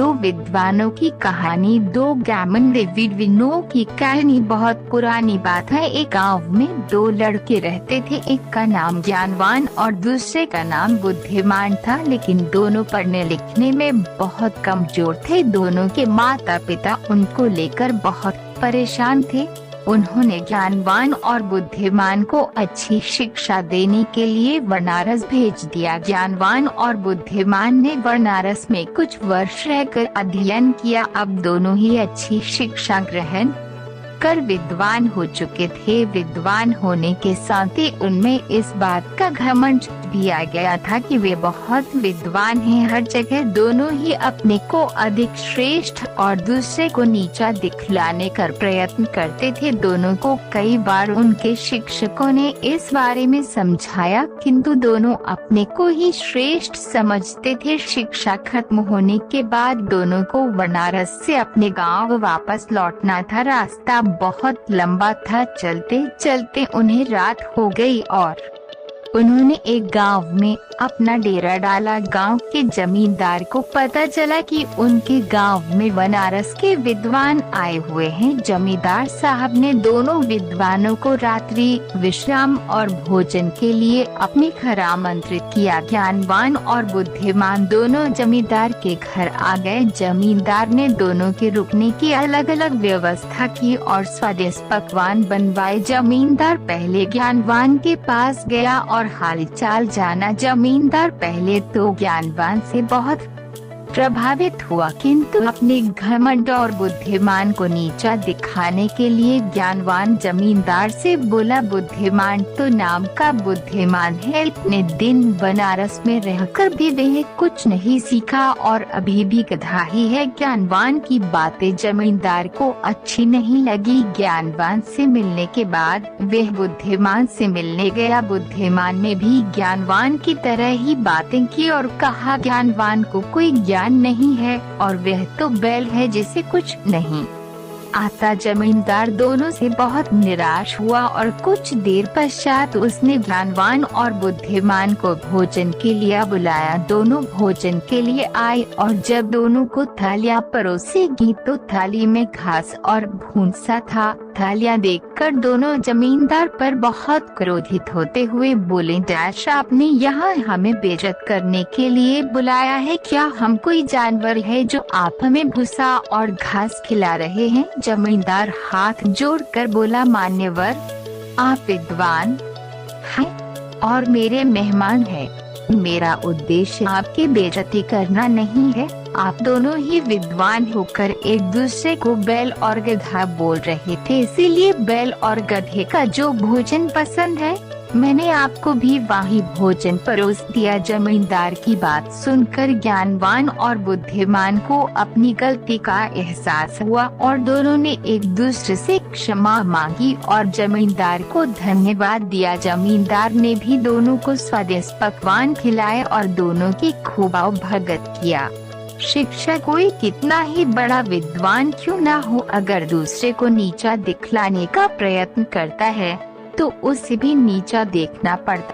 दो विद्वानों की कहानी। दो ग्रामीण विद्वानों की कहानी बहुत पुरानी बात है। एक गांव में दो लड़के रहते थे। एक का नाम ज्ञानवान और दूसरे का नाम बुद्धिमान था, लेकिन दोनों पढ़ने लिखने में बहुत कमजोर थे। दोनों के माता पिता उनको लेकर बहुत परेशान थे। उन्होंने ज्ञानवान और बुद्धिमान को अच्छी शिक्षा देने के लिए बनारस भेज दिया। ज्ञानवान और बुद्धिमान ने बनारस में कुछ वर्ष रहकर अध्ययन किया। अब दोनों ही अच्छी शिक्षा ग्रहण कर विद्वान हो चुके थे। विद्वान होने के साथ ही उनमें इस बात का घमंड भी आ गया था कि वे बहुत विद्वान हैं। हर जगह दोनों ही अपने को अधिक श्रेष्ठ और दूसरे को नीचा दिखलाने का प्रयत्न करते थे। दोनों को कई बार उनके शिक्षकों ने इस बारे में समझाया, किंतु दोनों अपने को ही श्रेष्ठ समझते थे। शिक्षा खत्म होने के बाद दोनों को बनारस से अपने गांव वापस लौटना था। रास्ता बहुत लंबा था। चलते चलते उन्हें रात हो गई और उन्होंने एक गांव में अपना डेरा डाला। गांव के जमींदार को पता चला कि उनके गांव में बनारस के विद्वान आए हुए हैं। जमींदार साहब ने दोनों विद्वानों को रात्रि विश्राम और भोजन के लिए अपने घर आमंत्रित किया। ज्ञानवान और बुद्धिमान दोनों जमींदार के घर आ गए। जमींदार ने दोनों के रुकने की अलग अलग व्यवस्था की और स्वादिष्ट पकवान बनवाए। जमींदार पहले ज्ञानवान के पास गया और हालचाल जाना। जमींदार पहले तो ज्ञानवान से बहुत प्रभावित हुआ, किंतु अपने घमंड और बुद्धिमान को नीचा दिखाने के लिए ज्ञानवान जमींदार से बोला, बुद्धिमान तो नाम का बुद्धिमान है, इतने दिन बनारस में रहकर भी वह कुछ नहीं सीखा और अभी भी गधा ही है। ज्ञानवान की बातें जमींदार को अच्छी नहीं लगी। ज्ञानवान से मिलने के बाद वह बुद्धिमान से मिलने गया। बुद्धिमान ने भी ज्ञानवान की तरह ही बातें की और कहा, ज्ञानवान को कोई ज्ञान नहीं है और वह तो बैल है जिसे कुछ नहीं आता। जमींदार दोनों से बहुत निराश हुआ और कुछ देर पश्चात उसने ज्ञानवान और बुद्धिमान को भोजन के लिए बुलाया। दोनों भोजन के लिए आए और जब दोनों को थालियां परोसेगी तो थाली में घास और भूसा था। थालियां देखकर दोनों जमींदार पर बहुत क्रोधित होते हुए बोले, डैश आपने यहाँ हमें बेइज्जत करने के लिए बुलाया है क्या? हम कोई जानवर है जो आप हमें भूसा और घास खिला रहे हैं? जमींदार हाथ जोड़कर बोला, मान्यवर आप विद्वान हैं और मेरे मेहमान हैं। मेरा उद्देश्य आपकी बेइज्जती करना नहीं है। आप दोनों ही विद्वान होकर एक दूसरे को बैल और गधा बोल रहे थे, इसीलिए बैल और गधे का जो भोजन पसंद है मैंने आपको भी वही भोजन परोस दिया। जमींदार की बात सुनकर ज्ञानवान और बुद्धिमान को अपनी गलती का एहसास हुआ और दोनों ने एक दूसरे से क्षमा मांगी और जमींदार को धन्यवाद दिया। जमींदार ने भी दोनों को स्वादिष्ट पकवान खिलाए और दोनों की खूब भगत किया। शिक्षा कोई कितना ही बड़ा विद्वान क्यों ना हो, अगर दूसरे को नीचा दिखलाने का प्रयत्न करता है तो उसे भी नीचा देखना पड़ता